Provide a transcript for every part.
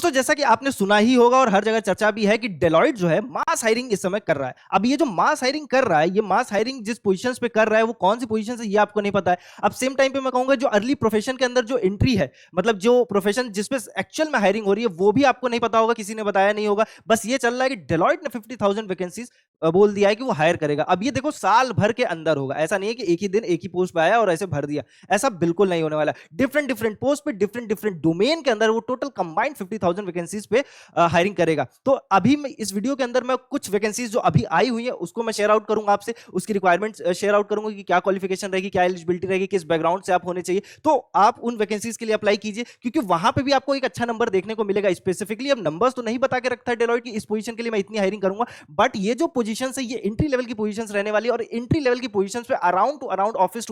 दोस्तों जैसा कि आपने सुना ही होगा और हर जगह चर्चा भी है कि डेलॉइट जो है मास हायरिंग इस समय कर रहा है। अब ये जो मास हायरिंग कर रहा है, ये मास हायरिंग जिस पोजीशंस पे कर रहा है वो कौन सी पोजीशन है ये आपको नहीं पता है। अब सेम टाइम पे मैं कहूंगा जो अर्ली प्रोफेशन के अंदर जो एंट्री है, मतलब जो प्रोफेशन जिसपे एक्चुअल में हायरिंग हो रही है वो भी आपको नहीं पता होगा, किसी ने बताया नहीं होगा। बस ये चल रहा है कि डेलॉइट ने 50,000 वैकेंसीज बोल दिया है कि वो हायर करेगा। अब ये देखो साल भर के अंदर होगा, ऐसा नहीं है कि एक ही दिन एक ही पोस्ट पे आया और ऐसे भर दिया। ऐसा बिल्कुल नहीं होने वाला। डिफरेंट डिफरेंट पोस्ट पे डिफरेंट डिफरेंट डोमेन के अंदर वो टोटल कंबाइंड 50,000 वैकेंसीज पे हायरिंग करेगा। तो अभी मैं इस वीडियो के अंदर मैं कुछ वैकेंसीज जो अभी आई हुई है उसको मैं शेयर आउट करूंगा आपसे, उसकी रिक्वायरमेंट शेयर आउट करूंगा कि क्या क्वालिफिकेशन रहेगी, क्या एलिजिबिलिटी रहेगी, किस बैकग्राउंड से आप होने चाहिए। तो आप उन वैकेंसीज के लिए अप्लाई कीजिए, क्योंकि वहां पे भी आपको एक अच्छा नंबर देखने को मिलेगा। स्पेसिफिकली अब नंबर्स तो नहीं बता के रखता है डेलॉइट की इस पोजीशन के लिए मैं इतनी हायरिंग करूंगा, बट ये जो पोजीशन है ये एंट्री लेवल की पोजीशंस रहने वाली है, और एंट्री लेवल की पोजीशंस पे around two office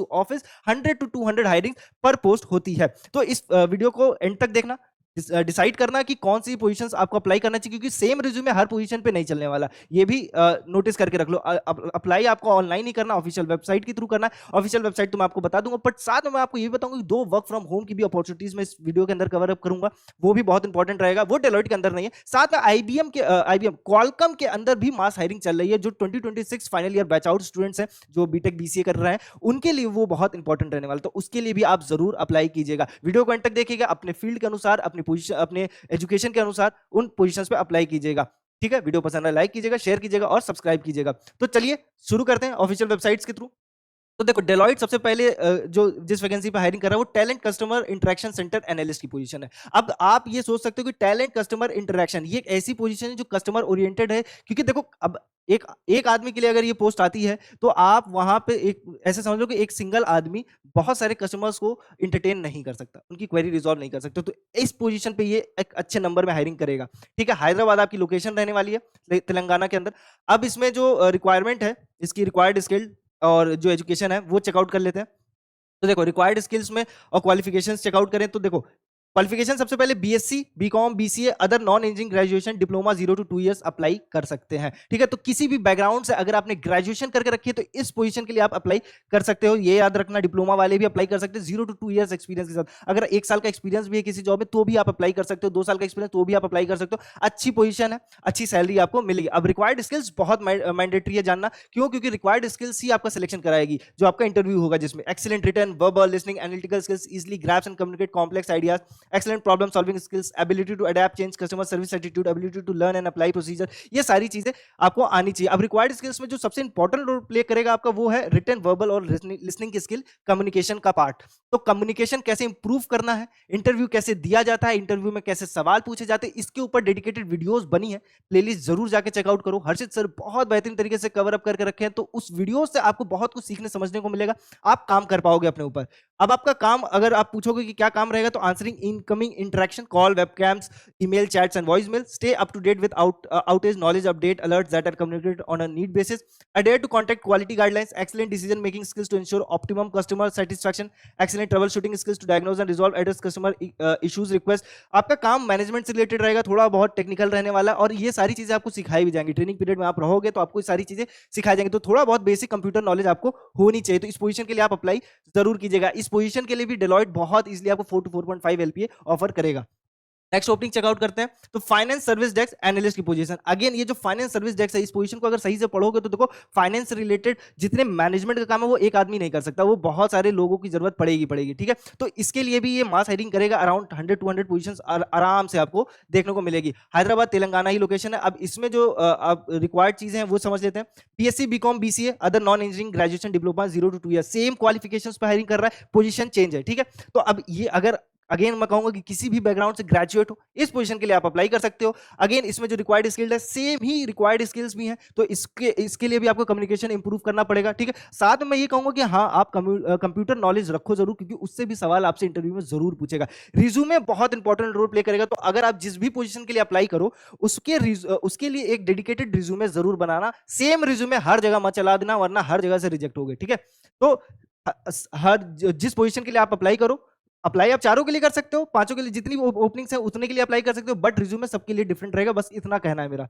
100 to 200 hiring पर पोस्ट होती है। तो इस वीडियो को एंड तक देखना, डिसाइड करना कि कौन सी पोजीशंस आपको अप्लाई करना चाहिए, क्योंकि सेम रिज्यूमे हर पोजीशन पे नहीं चलने वाला। ये भी नोटिस करके रख लो। अप्लाई आपको ऑनलाइन ही करना, ऑफिशियल वेबसाइट के थ्रू करना है। ऑफिशियल वेबसाइट तो मैं आपको बता दूंगा, बट साथ में मैं आपको ये भी बताऊंगा कि 2 वर्क फ्रॉम होम की भी अपॉर्चुनिटीज में इस वीडियो के अंदर कवर अप करूंगा, वो भी बहुत इंपॉर्टेंट रहेगा। वो डेलॉइट के अंदर नहीं है। साथ में आईबीएम क्वालकॉम के अंदर भी मास हायरिंग चल रही है। जो 2026 final year batch out students हैं, जो बीटेक बीसीए कर रहे हैं, उनके लिए वो बहुत इंपॉर्टेंट रहने वाला। तो उसके लिए भी आप जरूर अप्लाई कीजिएगा। वीडियो को एंड तक देखिएगा, अपने फील्ड के अनुसार, अपनी पोजीशन, अपने एजुकेशन के अनुसार उन पोजीशंस पे अप्लाई कीजिएगा। ठीक है, वीडियो पसंद है लाइक कीजिएगा, शेयर कीजिएगा और सब्सक्राइब कीजिएगा। तो चलिए शुरू करते हैं ऑफिशियल वेबसाइट्स के थ्रू। तो देखो डेलॉइट सबसे पहले जो जिस वैकेंसी पे हायरिंग कर रहा है वो talent customer interaction centre analyst की पोजीशन है। अब आप ये सोच सकते हो कि टैलेंट कस्टमर इंटरेक्शन ये एक ऐसी पोजीशन है जो कस्टमर ओरिएंटेड है, क्योंकि देखो अब एक एक आदमी के लिए अगर ये पोस्ट आती है तो आप वहां पे एक ऐसे समझ लो कि एक सिंगल आदमी बहुत सारे कस्टमर्स को इंटरटेन नहीं कर सकता, उनकी क्वेरी रिजॉल्व नहीं कर सकता। तो इस पोजीशन पे ये एक अच्छे नंबर में हायरिंग करेगा। ठीक है, हैदराबाद आपकी लोकेशन रहने वाली है, तेलंगाना के अंदर। अब इसमें जो रिक्वायरमेंट है, इसकी रिक्वायर्ड स्किल और जो एजुकेशन है वो चेकआउट कर लेते हैं। तो देखो रिक्वायर्ड स्किल्स में और क्वालिफिकेशंस चेकआउट करें तो देखो क्वालिफिकेशन सबसे पहले BSc, BCom, BCA, other non engineering graduation, diploma 0 to 2 years apply कर सकते हैं। ठीक है, तो किसी भी बैकग्राउंड से अगर आपने ग्रेजुएशन करके रखी है तो इस पोजीशन के लिए आप अप्लाई कर सकते हो। ये याद रखना, डिप्लोमा वाले भी अप्लाई कर सकते हैं 0 to 2 इयर्स एक्सपीरियंस के साथ। अगर 1 साल का एक्सपीरियंस भी है किसी जॉब में तो भी आप अप्लाई कर सकते हो, 2 साल का एक्सपीरियंस तो भी आप अप्लाई कर सकते हो। अच्छी पोजीशन है, अच्छी सैलरी आपको मिलेगी। अब रिक्वायर्ड स्किल्स बहुत मैंडेटरी है जानना, क्यों? क्योंकि रिक्वायर्ड स्किल्स ही आपका सिलेक्शन कराएगी। जो आपका इंटरव्यू होगा जिसमें excellent written, verbal, listening, analytical skills, easily grasp and communicate complex ideas, excellent problem solving skills, ability to adapt change, customer service attitude, ability to learn and apply procedure, ये सारी चीजें आपको आनी चाहिए। अब रिक्वायर्ड स्किल्स में जो सबसे इंपॉर्टेंट रोल प्ले करेगा आपका वो है रिटन, वर्बल और लिसनिंग की स्किल, कम्युनिकेशन का पार्ट। तो कम्युनिकेशन कैसे इंप्रूव करना है, इंटरव्यू कैसे दिया जाता है, इंटरव्यू में कैसे सवाल पूछे जाते हैं, इसके ऊपर डेडिकेटेड वीडियोस बनी है। प्लेलिस्ट जरूर जाके चेकआउट करो, हर्षित सर बहुत बेहतरीन तरीके से कवर अप करके रखे हैं। तो उस वीडियो से आपको बहुत कुछ सीखने समझने को मिलेगा, आप काम कर पाओगे अपने ऊपर। अब आपका काम, अगर आप पूछोगे कि क्या काम रहेगा, तो answering incoming interaction call, webcams, email chats and voicemail, stay up to date with outage knowledge update alerts that are communicated on a need basis, adhere to contact quality guidelines, excellent decision making skills to ensure optimum customer satisfaction, excellent troubleshooting skills to diagnose and resolve address customer issues request। आपका काम management से related रहेगा, थोड़ा बहुत technical रहने वाला, और ये सारी चीजें आपको सिखाई भी जाएंगी। ट्रेनिंग पीरियड में आप रहोगे तो आपको ये सारी चीजें सिखाई जाएंगी। तो थोड़ा बहुत बेसिक कंप्यूटर नॉलेज आपको होनी चाहिए। तो इस पोजीशन के लिए आप अप्लाई जरूर कीजिएगा। इस पोजीशन के लिए भी डेलॉइट बहुत इजीली आपको 4 to 4.5 एलपीए ऑफर करेगा। नेक्स्ट ओपनिंग चेकआउट करते हैं तो फाइनेंस सर्विस डेस्क एनालिस्ट की पोजीशन। अगेन ये जो फाइनेंस सर्विस डेस्क है, इस पोजीशन को अगर सही से पढ़ोगे तो देखो फाइनेंस से रिलेटेड जितने मैनेजमेंट का काम है वो एक आदमी नहीं कर सकता, वो बहुत सारे लोगों की जरूरत पड़ेगी। ठीक है, तो इसके लिए भी ये मास हायरिंग करेगा। अराउंड 100 to 200 पोजीशंस आराम से आपको देखने को मिलेगी। हैदराबाद तेलंगाना ही लोकेशन है। अब इसमें जो रिक्वायर्ड चीजें हैं वो समझ लेते हैं। BSc, BCom, BCA, other non engineering graduation, diploma 0 to 2 year, same qualifications पर हायरिंग कर रहा है। पोजीशन चेंज है। ठीक है, तो अब ये अगर अगेन मैं कहूंगा कि किसी भी बैकग्राउंड से ग्रेजुएट हो इस पोजीशन के लिए आप अप्लाई कर सकते हो। अगेन इसमें जो रिक्वायर्ड स्किल्स है सेम ही रिक्वायर्ड स्किल्स भी हैं, तो इसके लिए भी आपको कम्युनिकेशन इंप्रूव करना पड़ेगा। ठीक है, साथ में मैं ये कहूंगा कि हाँ आप कंप्यूटर नॉलेज रखो जरूर, क्योंकि उससे भी सवाल आपसे इंटरव्यू में जरूर पूछेगा। रिज्यूमे बहुत इंपॉर्टेंट रोल प्ले करेगा। तो अगर आप जिस भी पोजीशन के लिए अप्लाई करो उसके लिए एक डेडिकेटेड रिज्यूमे जरूर बनाना। सेम रिज्यूमे हर जगह मत चला देना, वरना हर जगह से रिजेक्ट हो गए। ठीक है, तो हर जिस पोजीशन के लिए आप अप्लाई करो, अप्लाई आप चारों के लिए कर सकते हो, पांचों के लिए जितनी ओपनिंग्स है उतने के लिए अप्लाई कर सकते हो, बट रिज्यूमे सबके लिए डिफरेंट रहेगा। बस इतना कहना है मेरा।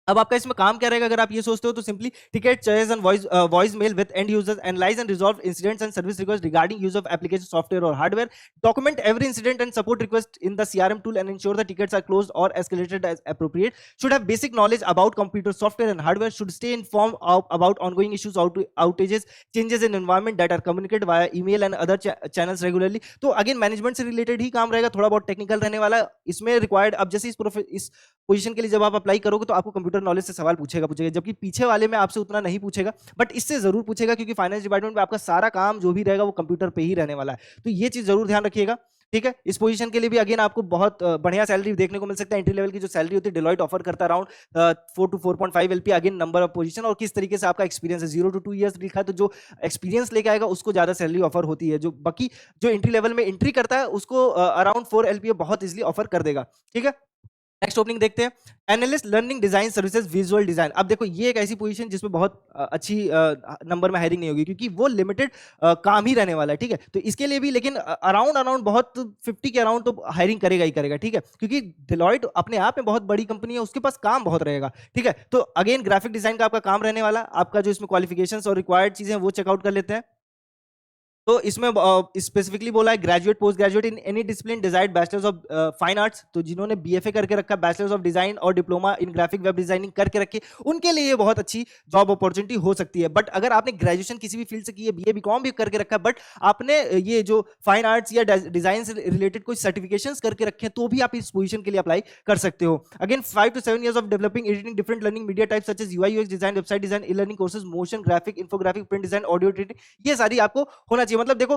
अब आपका इसमें काम क्या रहेगा अगर आप ये सोचते हो तो simply ticket chairs and voice mail with end users, analyse and resolve incidents and service request regarding use of application software और hardware, document every incident and support request in the CRM tool and ensure the tickets are closed or escalated as appropriate, should have basic knowledge about computer software and hardware, should stay informed about ongoing issues, outages, changes in environment that are communicated via email and other channels regularly। तो again management से related ही काम रहेगा, थोड़ा बहुत technical रहने वाला इसमें required. अब जैसे इस पोजीशन के लिए जब आप अप्लाई करोगे तो आपको कंप्यूटर नॉलेज से सवाल पूछेगा, जबकि पीछे वाले में आपसे उतना नहीं पूछेगा, बट इससे जरूर पूछेगा क्योंकि फाइनेंस डिपार्टमेंट में आपका सारा काम जो भी रहेगा वो कंप्यूटर पे ही रहने वाला है। तो ये चीज जरूर ध्यान रखिएगा, ठीक है। इस पोजीशन के लिए भी अगेन आपको बहुत बढ़िया सैलरी देखने को मिल सकता है। एंट्री लेवल की जो सैलरी होती है डिलॉयट ऑफर करता है around 4 to 4.5 LP, again number of position और किस तरीके से आपका एक्सपीरियंस है। 0 to 2 ईयर्स लिखा है तो जो एक्सपीरियंस लेके आएगा उसको ज्यादा सैलरी ऑफर होती है, जो बाकी जो एंट्री लेवल में एंट्री करता है उसको अराउंड 4 LP बहुत इजिली ऑफर कर देगा, ठीक है। नेक्स्ट ओपनिंग देखते हैं, analyst learning design services visual design. अब देखो ये एक ऐसी पोजीशन जिसमें बहुत अच्छी नंबर में हायरिंग नहीं होगी क्योंकि वो लिमिटेड काम ही रहने वाला है, ठीक है। तो इसके लिए भी लेकिन अराउंड अराउंड बहुत 50 के अराउंड तो हायरिंग करेगा ही करेगा, ठीक है, क्योंकि डिलॉयट अपने आप में बहुत बड़ी कंपनी है, उसके पास काम बहुत रहेगा, ठीक है। तो अगेन ग्राफिक डिजाइन का आपका काम रहने वाला, आपका जो इसमें क्वालिफिकेशंस और रिक्वायर्ड चीजें हैं वो चेकआउट कर लेते हैं। तो इसमें स्पेसिफिकली बोला है graduate post graduate in any discipline desired bachelors of fine arts, तो जिन्होंने बीएफए करके रखा, बैचलर्स ऑफ डिजाइन और diploma in graphic web designing करके रखे, उनके लिए ये बहुत अच्छी जॉब अपॉर्चुनिटी हो सकती है। बट अगर आपने ग्रेजुएशन किसी भी फील्ड से की है, बीए बीकॉम भी करके रखा है, बट आपने ये जो फाइन आर्ट्स या डिजाइन से रिलेटेड कोई सर्टिफिकेशन करके रखे हैं, तो भी आप इस पोजीशन के लिए अप्लाई कर सकते हो। Again 5 to 7 years of developing editing different learning media types such as UI UX design, website design, e-learning courses, motion graphic, infographic, print design, audio editing, ये सारी आपको होना चाहिए। मतलब देखो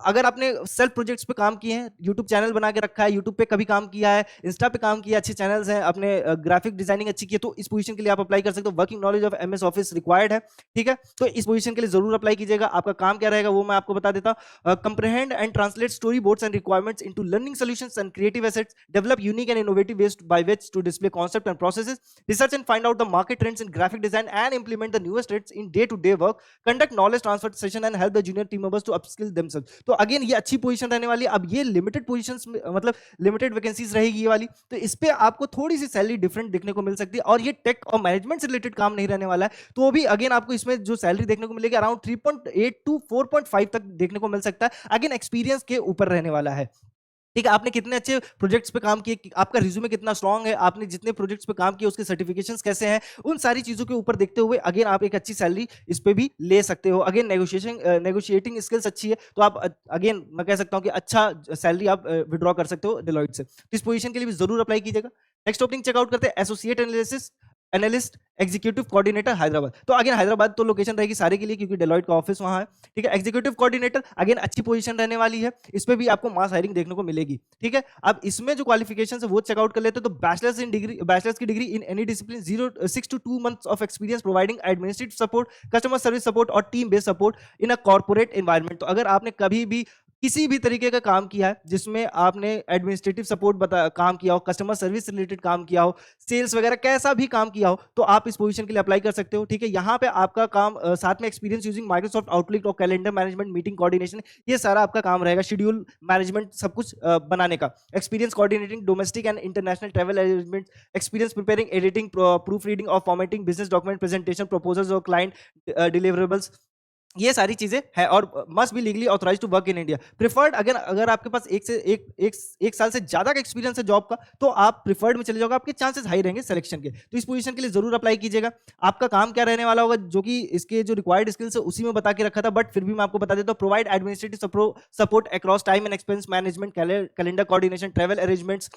अगर आपने सेल्फ प्रोजेक्ट्स पे काम किए हैं, यूट्यूब चैनल बना के रखा है, यूट्यूब पे कभी काम किया है, इंस्टा पे काम किया, अच्छे चैनल्स हैं, अपने ग्राफिक डिजाइनिंग अच्छी की है, तो इस पोजीशन के लिए आप अप्लाई कर सकते हो। Working knowledge of MS office required है, ठीक है। तो इस पोजीशन के लिए जरूर अप्लाई कीजिएगा। आपका काम क्या रहेगा वो मैं आपको बता देता हूं। Comprehend and translate storyboards and requirements into learning solutions and creative assets, develop unique and innovative ways by which to display concept and processes, research and find out the market trends in graphic design and implement the newest trends in day to day work, conduct knowledge transfer session and help the junior team members to upskill themselves. तो again ये अच्छी position रहने वाली है। अब ये limited positions में मतलब लिमिटेड वैकेंसीज रहेगी ये वाली, तो इस पे आपको थोड़ी सी सैलरी डिफरेंट देखने को मिल सकती है, और ये टेक और मैनेजमेंट से रिलेटेड काम नहीं रहने वाला है, तो भी अगेन आपको इसमें जो सैलरी देखने को मिलेगी अराउंड 3.8 to 4.5 तक देखने को मिल सकता है। अगेन एक्सपीरियंस के ऊपर रहने वाला है, ठीक है। आपने कितने अच्छे प्रोजेक्ट्स पे काम किए, आपका रिज्यूमे कितना स्ट्रांग है, आपने जितने प्रोजेक्ट्स पे काम किए उसके सर्टिफिकेशंस कैसे हैं, उन सारी चीजों के ऊपर देखते हुए अगेन आप एक अच्छी सैलरी इस पे भी ले सकते हो। अगेन नेगोशिएटिंग स्किल्स अच्छी है, तो आप अगेन मैं कह सकता हूं कि अच्छा सैलरी आप विड्रॉ कर सकते हो डिलॉयट से। तो इस पोजीशन के लिए भी जरूर अप्लाई कीजिएगा। नेक्स्ट ओपनिंग चेकआउट करते हैं, associate analysis analyst executive coordinator Hyderabad. तो अगेन हैदराबाद तो लोकेशन रहेगी सारे के लिए क्योंकि डेलॉयट का ऑफिस वहां है, ठीक है। एग्जीक्यूटिव कोऑर्डिनेटर अगेन अच्छी पोजीशन रहने वाली है, इस पे भी आपको मास हायरिंग देखने को मिलेगी, ठीक है। अब इसमें जो क्वालिफिकेशन है वो चेकआउट कर लेते हैं, तो बैचलर्स की degree in any discipline 6 to 2 months of experience providing administrative support, customer service support और team based support in a corporate environment. तो अगर आपने कभी भी किसी भी तरीके का काम किया है जिसमें आपने एडमिनिस्ट्रेटिव सपोर्ट काम किया हो, कस्टमर सर्विस रिलेटेड काम किया हो, सेल्स वगैरह कैसा भी काम किया हो, तो आप इस पोजीशन के लिए अप्लाई कर सकते हो, ठीक है। यहाँ पे आपका काम साथ में एक्सपीरियंस यूजिंग माइक्रोसॉफ्ट आउटलुक और कैलेंडर मैनेजमेंट, मीटिंग कोऑर्डिनेशन, ये सारा आपका काम रहेगा, शेड्यूल मैनेजमेंट सब कुछ बनाने का। Experience coordinating domestic and international travel arrangement, experience preparing editing proof reading और formatting business document presentation proposals और क्लाइंट डिलीवरेबल्स, ये सारी चीजें हैं। और must be legally authorise to work in India. Preferred अगर आपके पास एक साल से ज्यादा का एक्सपीरियंस है जॉब का, तो आप प्रिफर्ड में चले जाओगे, आपके चांसेस हाई रहेंगे सिलेक्शन के। तो इस पोजीशन के लिए जरूर अप्लाई कीजिएगा। आपका काम क्या रहने वाला होगा, जो कि इसके जो रिक्वायर्ड स्किल्स है उसी में बता के रखा था, बट फिर भी मैं आपको बता देता हूं। Provide administrative support across time and expense management, calendar coordination, travel arrangements,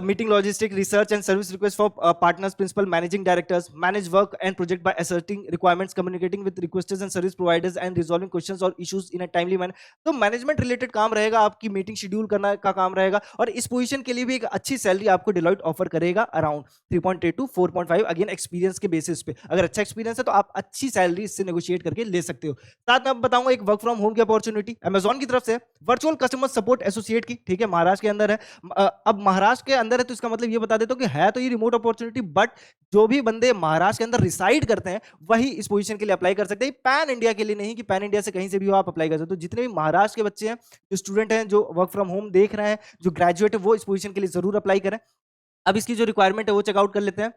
meeting logistic research and service requests for partners principal managing directors, manage work and project by asserting requirements, communicating with requesters and service providers and resolving questions or issues in a timely manner। तो management related काम रहेगा, आपकी meeting schedule करना का काम रहेगा, और इस पोजीशन के लिए भी एक अच्छी सैलरी आपको डिलॉयट ऑफर करेगा अराउंड 3.8 to 4.5, अगेन एक्सपीरियंस के बेसिस पे। अगर अच्छा एक्सपीरियंस है तो आप अच्छी सैलरी इससे नेगोशिएट करके ले सकते हो। साथ में बताऊंगा एक वर्क फ्रॉम होम की अपॉर्चुनिटी अमेजॉन की तरफ से, वर्चुअल कस्टमर सपोर्ट एसोसिएट की, ठीक है, महाराष्ट्र के अंदर है। अब महाराष्ट्र के अंदर है तो इसका मतलब ये बता देता हूं कि है तो ये रिमोट अपॉर्चुनिटी, बट जो भी बंदे महाराष्ट्र के अंदर रिसाइड करते हैं वही इस पोजीशन के लिए अप्लाई कर सकते हैं। पैन इंडिया के लिए नहीं कि पैन इंडिया से कहीं से भी हो आप अप्लाई कर सकते हो। जितने भी महाराष्ट्र के बच्चे हैं, जो स्टूडेंट हैं, जो वर्क फ्रॉम होम देख रहे हैं, जो ग्रेजुएट है, वो इस पोजीशन के लिए जरूर अप्लाई करें। अब इसकी जो रिक्वायरमेंट है वो चेकआउट कर लेते हैं।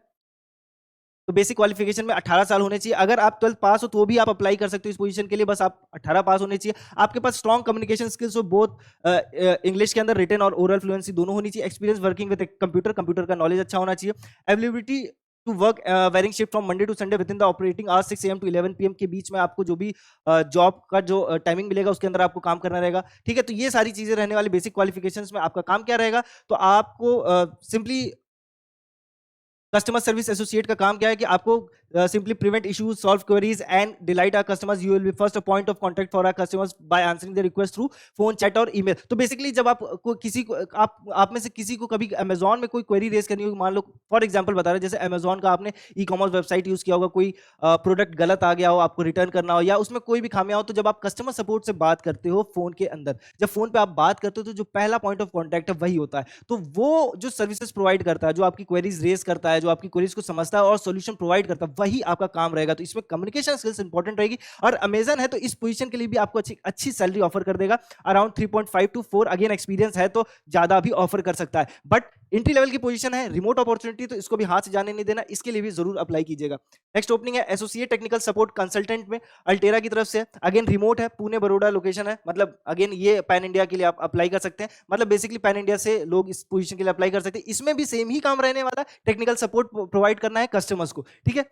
तो बेसिक क्वालिफिकेशन में 18 साल होने चाहिए। अगर आप 12th पास हो तो भी आप अप्लाई कर सकते हो इस पोजीशन के लिए, बस आप 18 पास होने चाहिए। आपके पास स्ट्रॉन्ग कम्युनिकेशन स्किल्स हो, बोथ इंग्लिश के अंदर रिटन और ओरल फ्लुएंसी दोनों होनी चाहिए। Experience working with computer, computer का नॉलेज अच्छा होना चाहिए। Availability to work varying shift from Monday to Sunday within the operating hours 6 AM to 11 PM के बीच में आपको जो भी जॉब का जो टाइमिंग मिलेगा उसके अंदर आपको काम करना रहेगा। ठीक है, तो ये सारी चीजें रहने वाली बेसिक क्वालिफिकेशंस में आपका काम क्या रहेगा, तो आपको सिंपली कस्टमर सर्विस एसोसिएट का काम क्या है कि आपको simply prevent issues, solve queries and delight our customers. You will be first point of contact for our customers by answering the request through phone, chat और ईमेल। तो basically जब आप को किसी को आप में से किसी को कभी अमेजॉन में कोई क्वेरी रेज करनी होगी, मान लो फॉर एग्जांपल बता रहे जैसे अमेजॉन का आपने ई कॉमर्स वेबसाइट यूज किया होगा, कोई प्रोडक्ट गलत आ गया हो, आपको रिटर्न करना हो या उसमें कोई भी खामियां हो, तो जब आप कस्टमर सपोर्ट से बात करते हो फोन के अंदर, जब फोन पे आप बात करते हो तो जो पहला पॉइंट ऑफ कॉन्टैक्ट है वही होता है। तो वो जो सर्विसेज प्रोवाइड करता है, जो आपकी क्वेरीज रेज करता है, जो आपकी क्वेरीज को समझता है और सॉल्यूशन प्रोवाइड करता है, वही आपका काम रहेगा। तो इसमें कम्युनिकेशन स्किल्स इंपॉर्टेंट रहेगी। और अमेजन है तो इस पोजीशन के लिए भी आपको अच्छी अच्छी सैलरी ऑफर कर देगा, अराउंड 3.5 to 4। अगेन एक्सपीरियंस है तो ज्यादा भी ऑफर कर सकता है, बट एंट्री लेवल की पोजीशन है, रिमोट अपॉर्चुनिटी, तो इसको भी हाथ से जाने नहीं देना, इसके लिए भी जरूर अप्लाई कीजिएगा। नेक्स्ट ओपनिंग है एसोसिएट टेक्निकल सपोर्ट कंसल्टेंट में, अल्टेरा की तरफ से। अगेन रिमोट है, पुणे बड़ौदा लोकेशन है, मतलब अगेन ये पैन इंडिया के लिए आप अप्लाई कर सकते हैं, मतलब बेसिकली पैन इंडिया से लोग इस पोजीशन के लिए अप्लाई कर सकते हैं। इसमें भी सेम ही काम रहने वाला है, टेक्निकल सपोर्ट प्रोवाइड करना है कस्टमर्स को। ठीक है,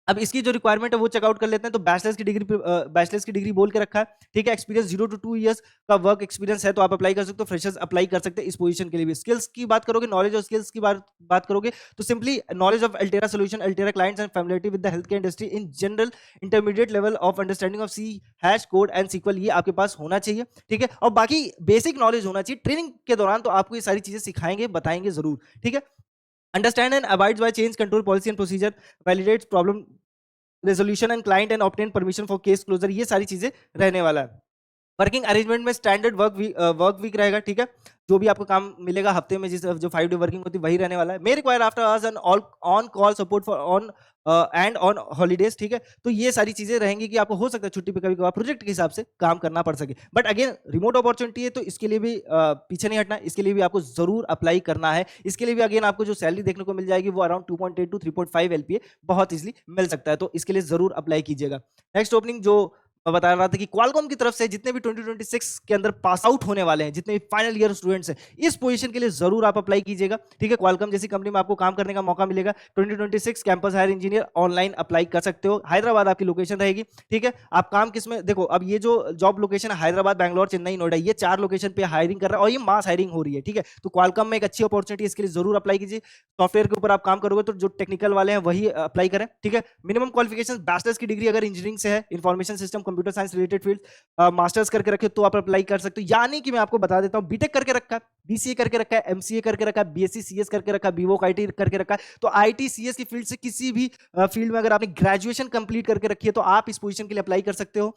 अब इसकी जो रिक्वायरमेंट है वो चेकआउट कर लेते हैं। तो बैचलर्स की डिग्री बोल के रखा है। ठीक है, एक्सपीरियंस 0 to 2 इयर्स का वर्क एक्सपीरियंस है तो आप अप्लाई कर सकते हो। फ्रेशर्स अप्लाई कर सकते हैं इस पोजीशन के लिए भी। स्किल्स की बात करोगे, नॉलेज और स्किल्स की बात करोगे तो simply knowledge of Altera solution, Altera clients and familiarity with the healthcare industry in general, intermediate level of understanding of C hash code and SQL, ये आपके पास होना चाहिए। ठीक है, और बाकी बेसिक नॉलेज होना चाहिए। ट्रेनिंग के दौरान तो आपको ये सारी चीजें सिखाएंगे, बताएंगे जरूर। ठीक है, understand and abides by change control policy and procedure, validates problem resolution and client and obtain permission for case closure, ये सारी चीजें रहने वाला है। वर्किंग अरेंजमेंट में स्टैंडर्ड वर्क वीक रहेगा। ठीक है, जो भी आपको काम मिलेगा हफ्ते में, जिस जो 5 डे वर्किंग होती है वही रहने वाला है। May require after hours and on call support for on and on holidays. ठीक है, तो ये सारी चीजें रहेंगी कि आपको हो सकता है छुट्टी पे कभी कभार प्रोजेक्ट के हिसाब से काम करना पड़ सके। बट अगेन रिमोट अपॉर्चुनिटी है तो इसके लिए भी पीछे नहीं हटना, इसके लिए भी आपको जरूर अप्लाई करना है। इसके लिए भी अगेन आपको जो सैलरी देखने को मिल जाएगी वो अराउंड 2.8 to 3.5 LPA बहुत इजिली मिल सकता है, तो इसके लिए जरूर अप्लाई कीजिएगा। नेक्स्ट ओपनिंग जो मैं बता रहा था कि क्वालकॉम की तरफ से जितने भी 2026 के अंदर पास आउट होने वाले हैं, जितने भी फाइनल ईयर स्टूडेंट्स हैं, इस पोजीशन के लिए जरूर आप अप्लाई कीजिएगा। ठीक है, क्वालकॉम जैसी कंपनी में आपको काम करने का मौका मिलेगा। 2026 campus hire engineer online apply कर सकते हो। हैदराबाद आपकी लोकेशन रहेगी। ठीक है, आप काम किसमें, देखो अब ये जो जॉब लोकेशन है हैदराबाद, बैंगलोर, चेन्नई, नोएडा, ये 4 लोकेशन पे हायरिंग कर रहा है और ये मास हायरिंग हो रही है। ठीक है, तो क्वालकॉम में एक अच्छी अपॉर्चुनिटी है, इसके लिए जरूर अप्लाई कीजिए। सॉफ्टवेयर के ऊपर आप काम करोगे तो जो टेक्निकल वाले हैं वही अप्लाई करें। ठीक है, मिनिमम क्वालिफिकेशन बैचलर्स की डिग्री अगर इंजीनियरिंग से है, information system, computer science related field, masters करके रखे तो आप अप्लाई कर सकते हो। यानी कि मैं आपको बता देता हूं, बीटेक करके रखा है, बीसीए करके रखा है, एमसीए करके रखा है, बीएससी सीएस करके रखा है, बीवोक आईटी करके रखा है, तो आईटी सीएस की फील्ड से किसी भी फील्ड में अगर आपने ग्रेजुएशन कंप्लीट करके रखी है तो आप इस पोजीशन के लिए अप्लाई कर सकते हो।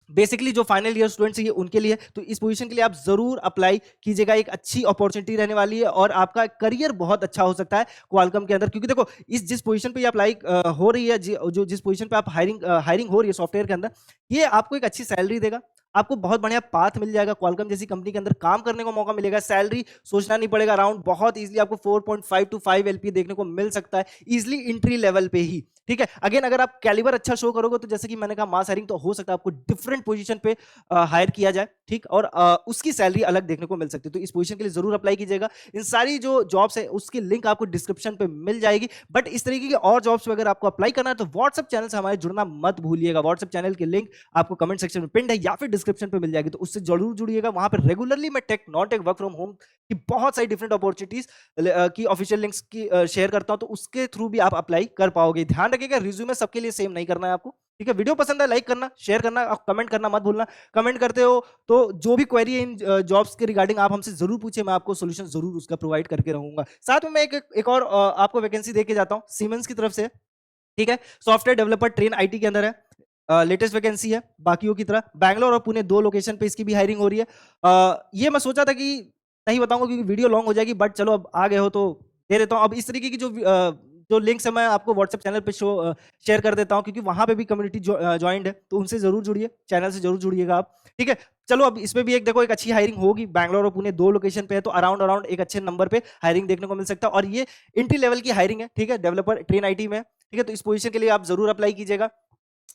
बेसिकली जो फाइनल ईयर स्टूडेंट्स हैं उनके लिए, तो इस पोजीशन के लिए आप जरूर अप्लाई कीजिएगा। एक अच्छी अपॉर्चुनिटी रहने वाली है और आपका करियर बहुत अच्छा हो सकता है क्वालकॉम के अंदर, क्योंकि देखो इस जिस पोजीशन पे ये अप्लाई हो रही है, जो जिस पोजीशन पे आप हायरिंग हो रही है सॉफ्टवेयर के अंदर, ये आपको एक अच्छी सैलरी देगा, आपको बहुत बढ़िया पाथ मिल जाएगा, क्वालकॉम जैसी कंपनी के अंदर काम करने को मौका मिलेगा। सैलरी सोचना नहीं पड़ेगा, अराउंड बहुत इजीली आपको 4.5 to 5 LP देखने को मिल सकता है, इजीली इंट्री लेवल पे ही। ठीक है, अगेन अगर आप कैलिबर अच्छा शो करोगे तो जैसे कि मैंने कहा मास हायरिंग, तो हो सकता है आपको डिफरेंट पोजीशन पे हायर किया जाए। ठीक, और उसकी सैलरी अलग देखने को मिल सकती है, तो इस पोजीशन के लिए जरूर अप्लाई कीजिएगा। इन सारी जो जॉब्स है उसकी लिंक आपको डिस्क्रिप्शन पे मिल जाएगी। बट इस तरीके की और जॉब्स पे अगर आपको अप्लाई करना है तो व्हाट्सएप चैनल से हमारे जुड़ना मत भूलिएगा। व्हाट्सएप चैनल की लिंक आपको कमेंट सेक्शन में पिन है या फिर डिस्क्रिप्शन पे मिल जाएगी, तो उससे जरूर जुड़िएगा। वहां पर रेगुलरली मैं tech non tech work from home की बहुत सारी डिफरेंट अपॉर्चुनिटीज की ऑफिशियल लिंक्स की शेयर करता हूं, तो उसके थ्रू भी आप अप्लाई कर पाओगे। ध्यान रखिएगा रिज्यूमे सबके लिए सेम नहीं करना है आपको। ठीक है, वीडियो पसंद है लाइक करना, शेयर करना और कमेंट करना मत भूलना। कमेंट करते हो तो जो भी क्वेरी है इन जॉब्स के रिगार्डिंग आप हमसे जरूर पूछे, मैं आपको सोल्यूशन जरूर उसका प्रोवाइड करके रहूंगा। साथ में मैं एक और आपको वैकेंसी देके जाता हूं सीमेंस की तरफ से। ठीक है, सॉफ्टवेयर डेवलपर ट्रेन आईटी के अंदर है, लेटेस्ट वैकेंसी है। बाकियों की तरह बैंगलोर और पुणे 2 लोकेशन पे इसकी भी हायरिंग हो रही है। ये मैं सोचा था कि नहीं बताऊंगा क्योंकि वीडियो लॉन्ग हो जाएगी, बट चलो अब आ गए हो तो दे देता हूं। अब इस तरीके की जो लिंक्स है मैं आपको व्हाट्सएप चैनल पे शेयर कर देता हूं, क्योंकि वहां पे भी कम्युनिटी ज्वाइंट है, तो उनसे जरूर जुड़िए, चैनल से जरूर जुड़िएगा आप। ठीक है, चलो अब इसमें भी एक देखो एक अच्छी हायरिंग होगी। बैंगलोर और पुणे 2 लोकेशन पे है, तो अराउंड एक अच्छे नंबर पे हायरिंग देखने को मिल सकता है और ये एंट्री लेवल की हायरिंग है। ठीक है, डेवलपर ट्रेन आईटी में ठीक है, तो इस पोजीशन के लिए आप जरूर अप्लाई कीजिएगा।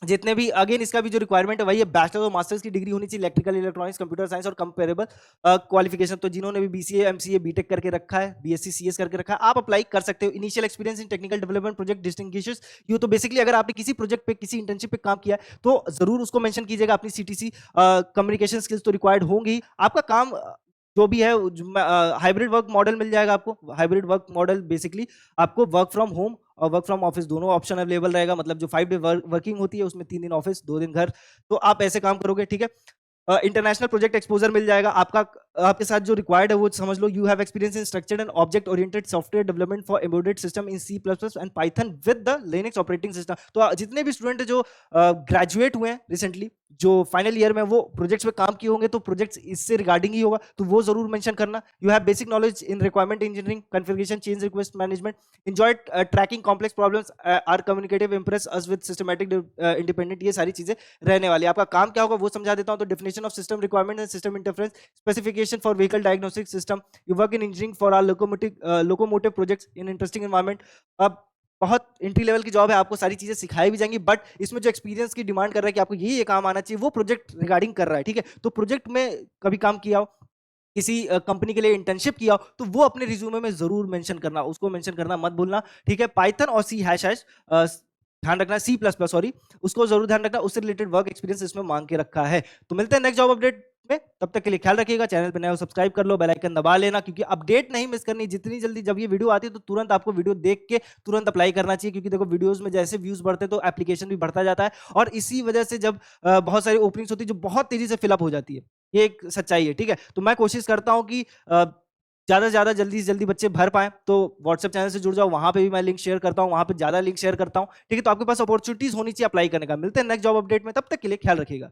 जितने भी अगेन इसका भी जो रिक्वायरमेंट है वही है, बैचलर और मास्टर्स की डिग्री होनी चाहिए इलेक्ट्रिकल इलेक्ट्रॉनिक्स कंप्यूटर साइंस और कंपेरेबल क्वालिफिकेशन। तो जिन्होंने भी बीसीए एमसीए बीटेक करके रखा है, बीएससी सीएस करके रखा है, आप अप्लाई कर सकते हो। Initial experience in technical development project distinguishes you. तो बेसिकली अगर आपने किसी प्रोजेक्ट पे किसी इंटर्नशिप पे काम किया है तो जरूर उसको मेंशन कीजिएगा। अपनी सीटीसी कम्युनिकेशन स्किल्स तो रिक्वायर्ड होंगी। आपका काम जो भी है, हाइब्रिड वर्क मॉडल मिल जाएगा आपको। हाइब्रिड वर्क मॉडल बेसिकली आपको वर्क फ्रॉम होम और वर्क फ्रॉम ऑफिस दोनों ऑप्शन अवेलेबल रहेगा। मतलब जो 5 डे वर्किंग होती है उसमें 3 दिन ऑफिस 2 दिन घर, तो आप ऐसे काम करोगे, ठीक है। इंटरनेशनल प्रोजेक्ट एक्सपोजर मिल जाएगा आपका। आपके साथ जो रिक्वायर्ड है वो समझ लो, you have experience in structured and object oriented software development for embedded system in C plus plus and Python with the Linux operating system. तो जितने भी स्टूडेंट जो ग्रेजुएट हुए हैं रिसेंटली, जो फाइनल ईयर में, वो प्रोजेक्ट्स पे काम किए होंगे तो प्रोजेक्ट्स इससे रिगार्डिंग ही होगा, तो वो जरूर मेंशन करना। You have basic knowledge in requirement engineering, configuration, change request management, enjoyed tracking complex problems, are communicative, impress us with systematic independent. ये सारी चीजें रहने वाली। आपका काम क्या होगा वो समझा देता हूं। तो definition of system requirement and system interference, specification for vehicle diagnostic system, you work in engineering for our locomotive projects in interesting environment. अब बहुत एंट्री लेवल की जॉब है, आपको सारी चीजें सिखाई भी जाएंगी, बट इसमें जो एक्सपीरियंस की डिमांड कर रहा है कि आपको ये काम आना चाहिए, वो प्रोजेक्ट रिगार्डिंग कर रहा है, ठीक है। तो प्रोजेक्ट में कभी काम किया हो, किसी कंपनी के लिए इंटर्नशिप किया हो, तो वो अपने रिज्यूमे में जरूर मेंशन करना, उसको मेंशन करना मत भूलना, ठीक है। पाइथन और सी हैश हैश ध्यान रखना, सी प्लस प्लस सॉरी, उसको जरूर ध्यान रखना, उससे रिलेटेड वर्क एक्सपीरियंस इसमें मांग के रखा है। तो मिलते हैं नेक्स्ट जॉब अपडेट में, तब तक के लिए ख्याल रखिएगा। चैनल पर नए हो सब्सक्राइब कर लो, बेल आइकन दबा लेना, क्योंकि अपडेट नहीं मिस करनी। जितनी जल्दी जब ये वीडियो आती है तो तुरंत आपको वीडियो देख के तुरंत अप्लाई करना चाहिए, क्योंकि देखो वीडियोस में जैसे व्यूज बढ़ते हैं तो एप्लीकेशन भी बढ़ता जाता है, और इसी वजह से जब बहुत सारी ओपनिंग्स होती है जो बहुत तेजी से फिलअप हो जाती है, ये एक सच्चाई है, ठीक है। तो मैं कोशिश करता हूं कि ज्यादा से ज्यादा जल्दी से जल्दी बच्चे भर पाए, तो व्हाट्सएप चैनल से जुड़ जाओ, वहां पे भी मैं लिंक शेयर करता हूं, वहां पे ज्यादा लिंक शेयर करता हूं, ठीक है। तो आपके पास अपॉर्चुनिटीज होनी चाहिए अप्लाई करने का। मिलते हैं नेक्स्ट जॉब अपडेट में, तब तक के लिए ख्याल रखिएगा।